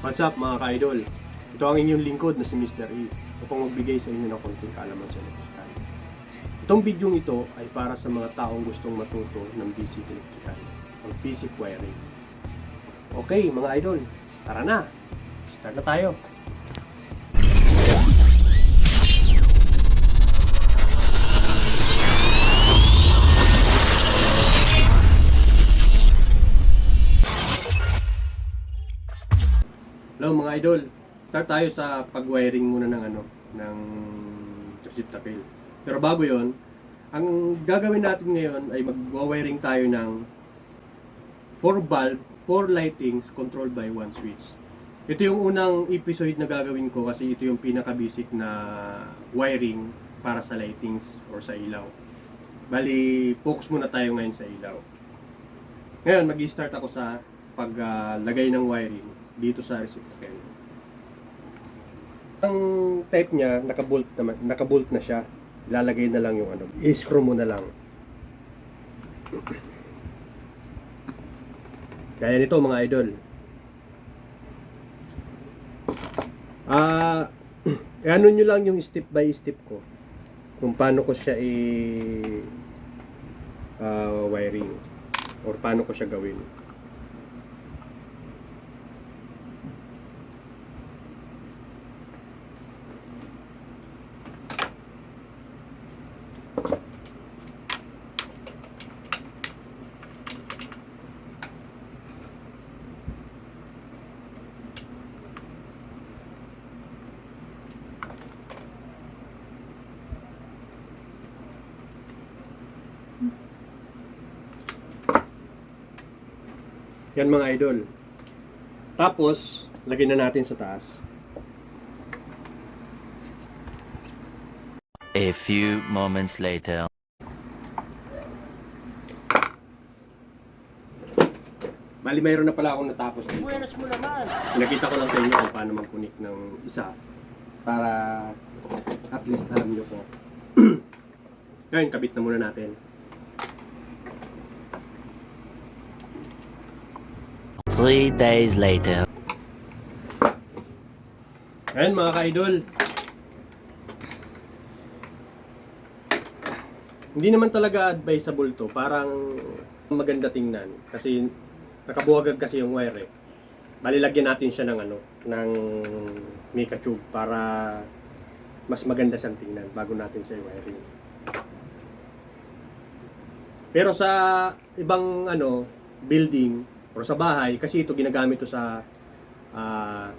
What's up mga ka-idol? Ito ang inyong lingkod na si Mr. E. Upang magbigay sa inyo ng konting kaalaman sa electrical. Itong video ito ay para sa mga taong gustong matuto ng basic electrical o basic wiring. Okay mga idol, tara na! Start na tayo! Hello mga idol, start tayo sa pag-wiring muna ng receptacle. Pero bago 'yon, ang gagawin natin ngayon ay mag-wiring tayo ng 4 valve, 4 lightings controlled by 1 switch. Ito yung unang episode na gagawin ko kasi ito yung pinaka-basic na wiring para sa lightings or sa ilaw. Bali, focus muna tayo ngayon sa ilaw. Ngayon, mag-start ako sa paglagay ng wiring dito sa receptacle. Ang type niya, naka-bolt na siya. Ilalagay na lang yung i-screw mo na lang. Gaya nito mga idol. Ano nyo lang yung step by step ko kung paano ko siya wiring or paano ko siya gawin. Yan mga idol. Tapos, lagyan na natin sa taas. A few moments later. Bali, mayroon na pala akong natapos dito. Buenas mo naman. Pinakita ko lang sa inyo kung paano mag-connect ng isa para at least alam nyo ko. Ngayon, kabit na muna natin. Three days later. Ayan mga ka-idol. Hindi naman talaga advisable to. Parang maganda tingnan. Kasi nakabuhagag kasi yung wire eh. Bali lagyan natin siya ng mica tube para mas maganda siyang tingnan bago natin siya i-wiring. Pero sa ibang building or sa bahay, kasi ito ginagamit to sa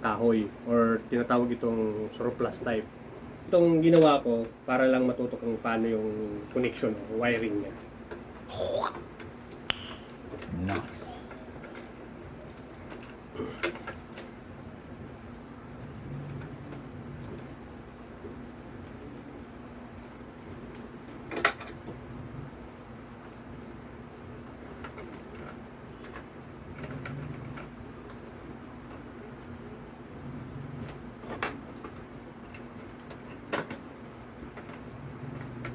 kahoy or tinatawag itong surplus type. Itong ginawa ko para lang matuto kung paano yung connection o wiring niya. Nice.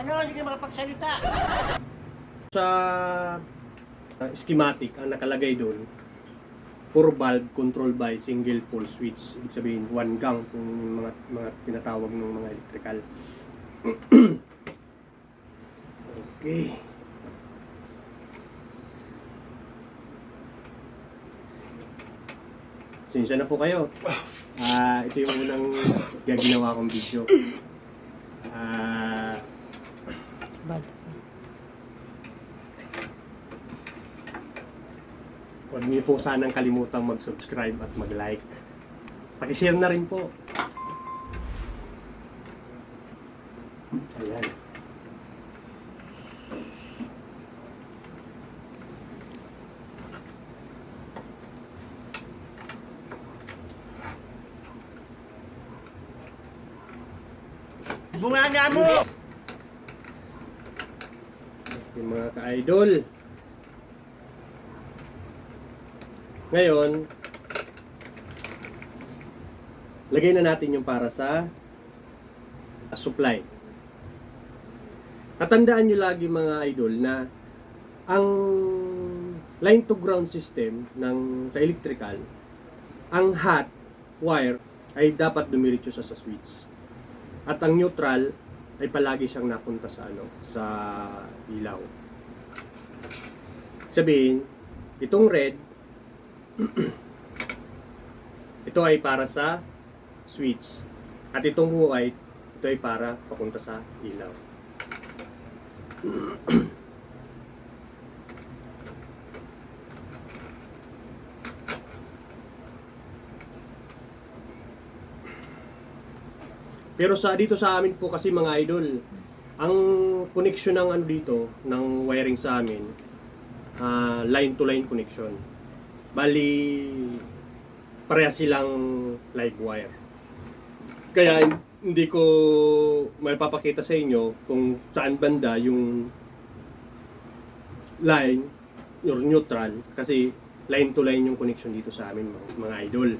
Ano, hindi ka makapagsalita. Sa schematic, ang nakalagay doon, 4 valve controlled by single pole switch. Ibig sabihin, 1 gang kung mga tinatawag ng mga electrical. Okay. Sinsya na po kayo. Ito yung unang gaginawa kong video. Huwag niyo po sanang kalimutang mag-subscribe at mag-like. Paki-share na rin po. Ayan. Bunganga mo! Yung mga ka-idol. Ngayon, lagay na natin yung para sa supply. Natandaan nyo lagi mga idol na ang line to ground system sa electrical, ang hot wire ay dapat dumiretso sa switch. At ang neutral ay palagi siyang napunta sa sa ilaw. Sabihin, itong red ito ay para sa switch. At itong white, ito ay para papunta sa ilaw. Pero dito sa amin po kasi mga idol, ang connection ng dito, ng wiring sa amin, line to line connection. Bali, pareha silang live wire. Kaya hindi ko may papakita sa inyo kung saan banda yung line or neutral kasi line to line yung connection dito sa amin mga idol.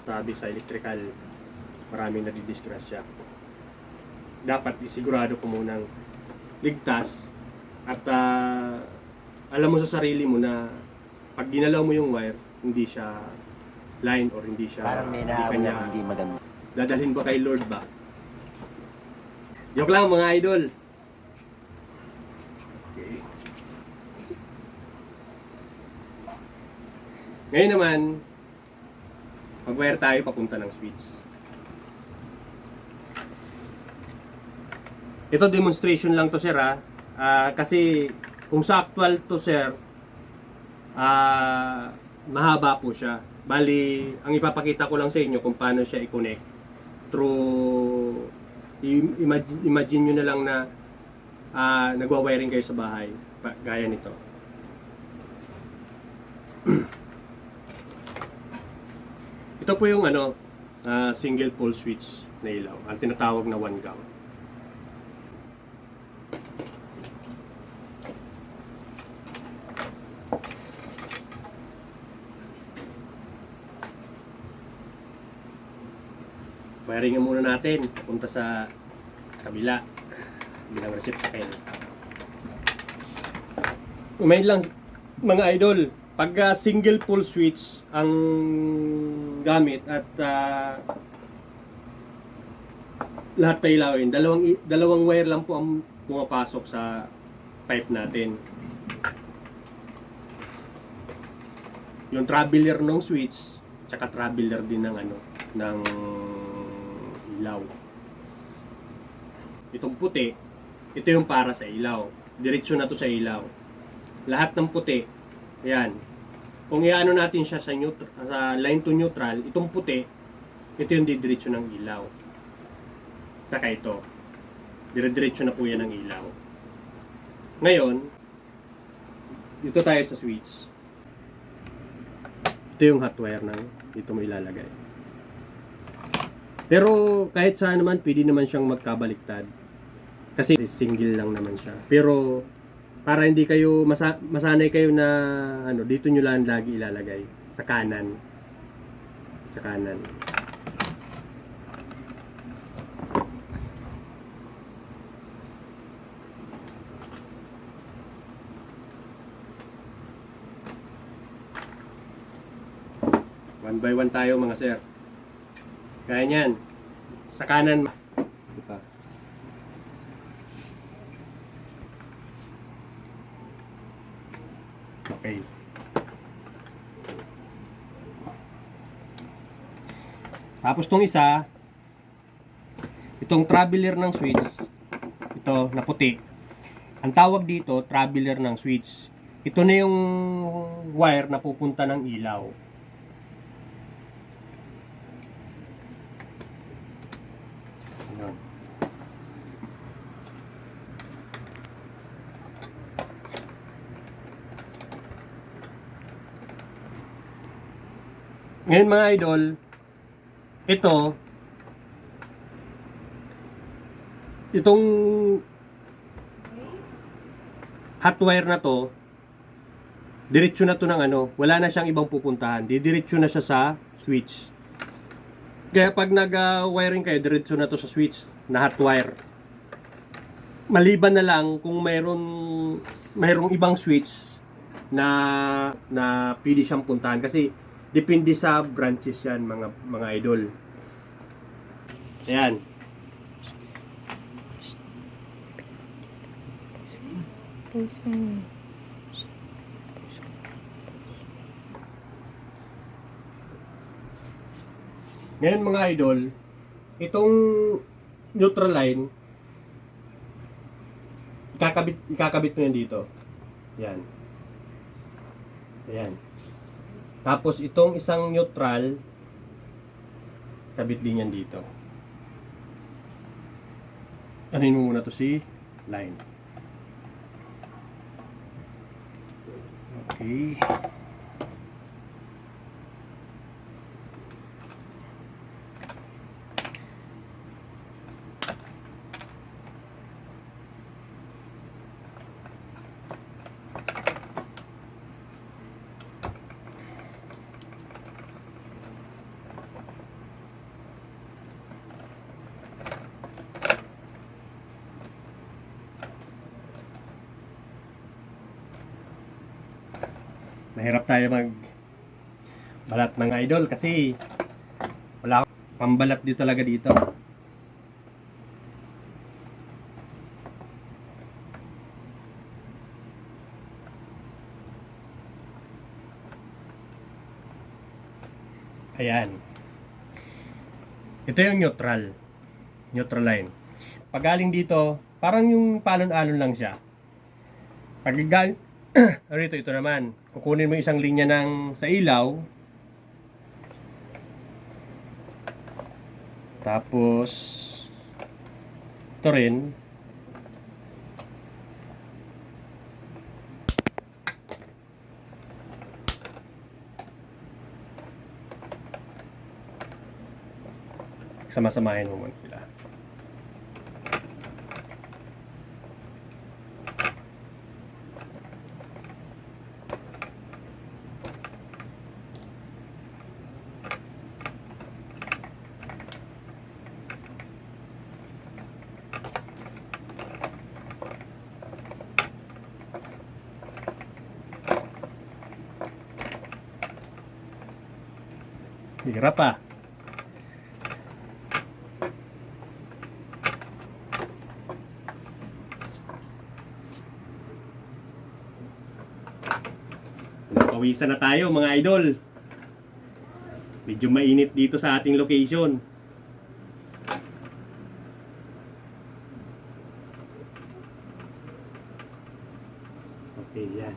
Sabi sa electrical, maraming nadidisgrasya. Dapat isigurado ko munang ligtas at alam mo sa sarili mo na pag ginalaw mo yung wire, hindi siya line or hindi siya Parang may hindi naawa kanya na hindi maganda. dadalhin ba kay Lord ba? Joke lang mga idol. Okay. Ngayon naman, mag-wire tayo papunta ng switch. Ito demonstration lang to sir ha. Kasi kung sa actual to sir, mahaba po siya. Bali, ang ipapakita ko lang sa inyo kung paano siya i-connect through imagine nyo na lang na nagwa-wiring kayo sa bahay gaya nito. Ito po yung single pole switch na ilaw, ang tinatawag na 1 gang. Wiring muna natin punta sa kabila bilang receptacle. Umayin lang mga idol, pag single pole switch ang gamit at lahat pa ilawin, dalawang wire lang po ang pumapasok sa pipe natin. Yung traveler ng switch tsaka traveler din ng ng ilaw. Itong puti, ito yung para sa ilaw. Diretso na to sa ilaw. Lahat ng puti, ayan. Kung iano natin siya sa line to neutral, itong puti, ito yung didiretso ng ilaw. Tsaka ito. Dire-diretso na po yan ng ilaw. Ngayon, dito tayo sa switch. Ito yung hot wire na dito mo ilalagay. Pero kahit saan naman, pwede naman siyang magkabaliktad. Kasi single lang naman siya. Pero para hindi kayo masanay kayo na dito nyo lang lagi ilalagay sa kanan. Sa kanan. One by one tayo mga sir. Kaya niyan. Sa kanan. Ito. Okay. Tapos tong isa, itong traveler ng switch, ito na puti. Ang tawag dito, traveler ng switch. Ito na yung wire na pupunta ng ilaw. Ayan. Ngayon mga idol, itong hot wire na to, diretso na to ng wala na siyang ibang pupuntahan. Didiretso na siya sa switch. Kaya pag nag-wiring kayo, diretso na to sa switch na hot wire. Maliban na lang kung mayroong ibang switch na pwede siyang puntahan kasi depende sa branches yan mga idol. Ayan. Ngayon mga idol, itong neutral line, ikakabit mo yan dito. Yan. Ayan. Tapos itong isang neutral, kabit din yan dito. Anin mo muna to si line. Okay. Mahirap tayo balat ng idol kasi wala akong pambalat dito talaga dito. Ayan. Ito yung neutral line. Pag galing dito, parang yung palon-alon lang siya. Pag galing ito naman. Kukunin mo isang linya sa ilaw. Tapos ito rin. Sama-samahin mo muna sila. Hirap ah. Pawisan na tayo mga idol. Medyo mainit dito sa ating location. Okay, yan.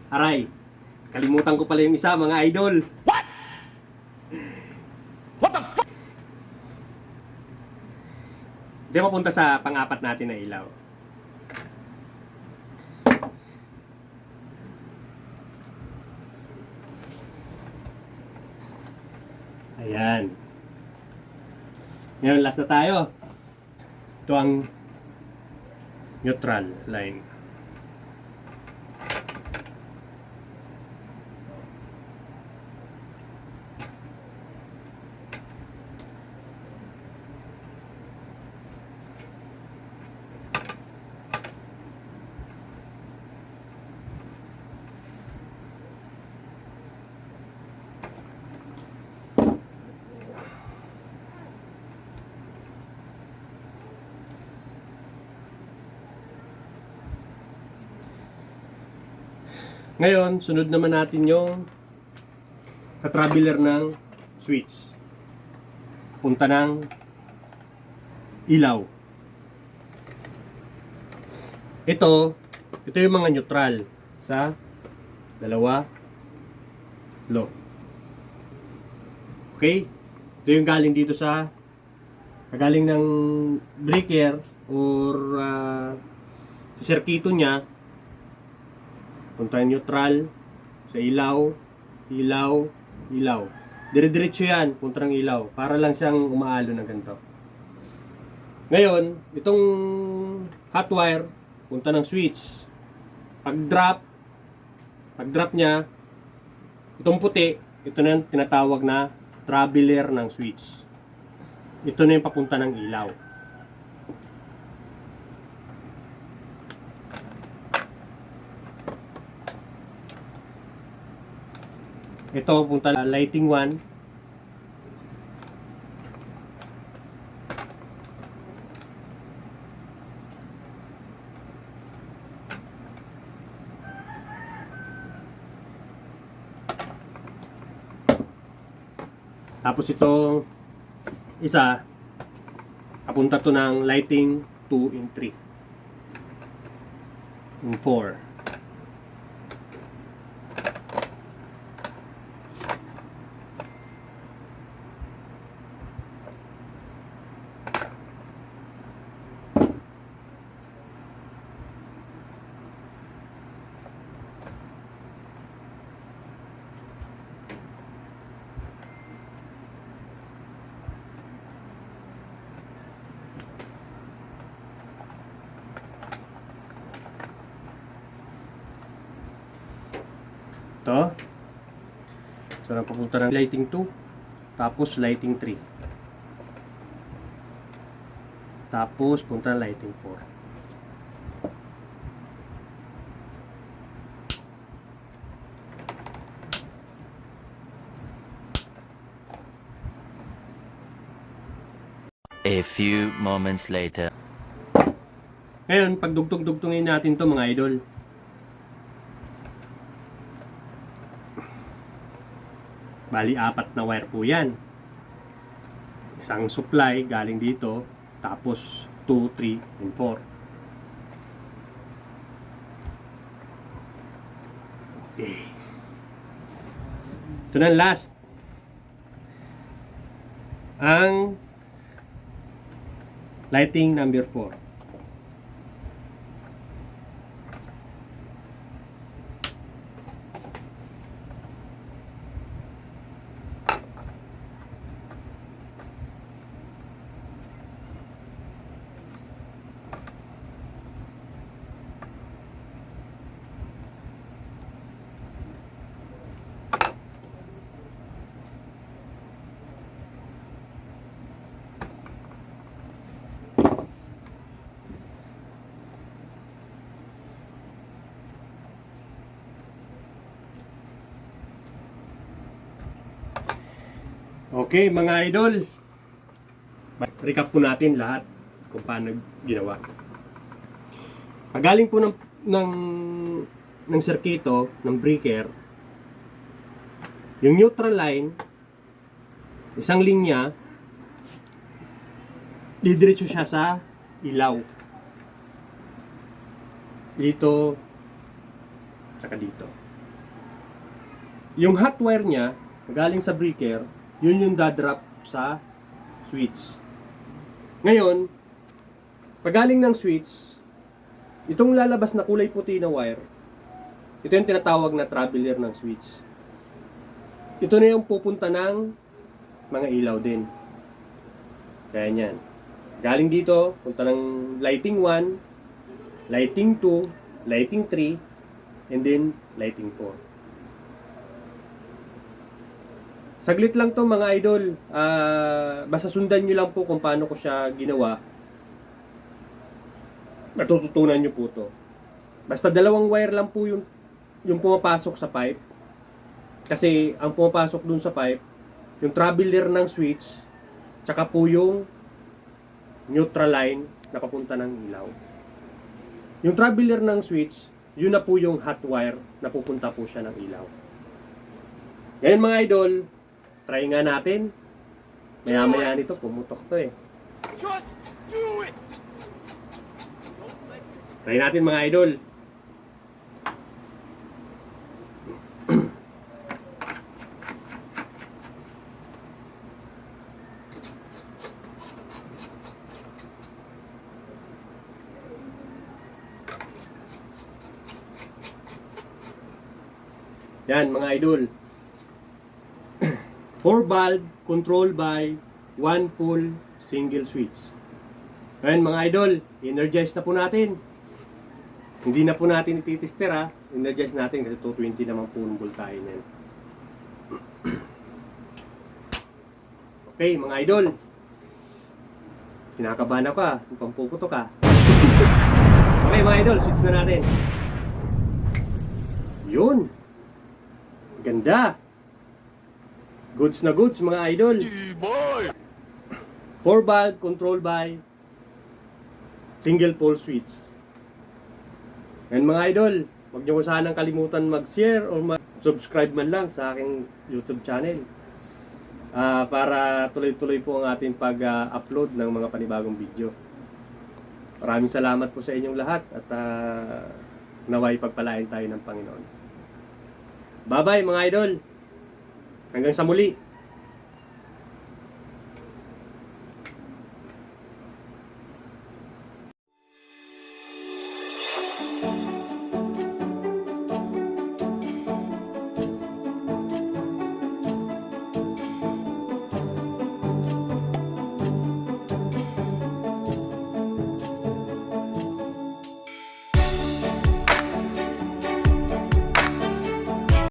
Aray, kalimutan ko pala yung isa mga idol. What? What the fuck? Hindi mapunta sa pang-apat natin na ilaw. Ayan. Ngayon, last na tayo. Ito ang neutral line. Ngayon, sunod naman natin yung sa traveler ng switch. Punta ng ilaw. Ito yung mga neutral sa dalawa, low. Okay? Ito yung galing dito galing ng breaker or sa circuito niya. Punta yung neutral sa ilaw, ilaw. Dire-diretso yan, punta ng ilaw. Para lang siyang umaalo na ganito. Ngayon, itong hot wire, punta ng switch. Pag drop niya, itong puti, ito na yung tinatawag na traveler ng switch. Ito na yung papunta ng ilaw. Ito papunta lighting 1. Tapos ito isa papunta to ng lighting 2 and 3 and 4. Ito. So, napapunta ng lighting 2. Tapos, lighting 3. Tapos, punta ng lighting 4. A few moments later. Ngayon, pagdugtong-dugtongin natin to mga idol. Bali, 4 na wire po yan. Isang supply galing dito, tapos 2, 3, and 4. Okay. Ito na last. Ang lighting number 4. Okay, mga idol. Recap po natin lahat kung paano ginawa. Pagaling po ng circuito, ng breaker, yung neutral line, isang linya, didiretso siya sa ilaw. Dito, saka dito. Yung hot wire niya, galing sa breaker, yun yung dadrop sa switch. Ngayon, pagaling ng switch, itong lalabas na kulay puti na wire, ito yung tinatawag na traveler ng switch. Ito na yung pupunta ng mga ilaw din. Kaya yan. Galing dito, punta ng lighting 1, lighting 2, lighting 3, and then lighting 4. Saglit lang to mga idol. Basta sundan nyo lang po kung paano ko siya ginawa. Matututunan nyo po to. Basta 2 wire lang po yung pumapasok sa pipe. Kasi ang pumapasok dun sa pipe, yung traveler ng switch, tsaka po yung neutral line na papunta ng ilaw. Yung traveler ng switch, yun na po yung hot wire na pupunta po siya ng ilaw. Ngayon mga idol, try nga natin. Maya-maya nito, pumutok to eh. Just do it! Try natin mga idol. Yan mga idol. 4 valve controlled by 1 pull single switch. Ngayon mga idol, energize na po natin. Hindi na po natin ititester ha. Energize natin kasi 220 naman po yung voltahe na yun. Okay, mga idol. Kinakabahan ako ah. Pampuputo ka. Okay, mga idol. Switch na natin. Yun. Ganda. Goods na goods, mga idol. 4-valve, control by single pole switch. And mga idol, huwag niyo ko sanang kalimutan mag-share or mag-subscribe man lang sa aking YouTube channel. Para tuloy-tuloy po ang ating pag-upload ng mga panibagong video. Maraming salamat po sa inyong lahat at naway pagpalain tayo ng Panginoon. Bye-bye mga idol! Hanggang sa muli!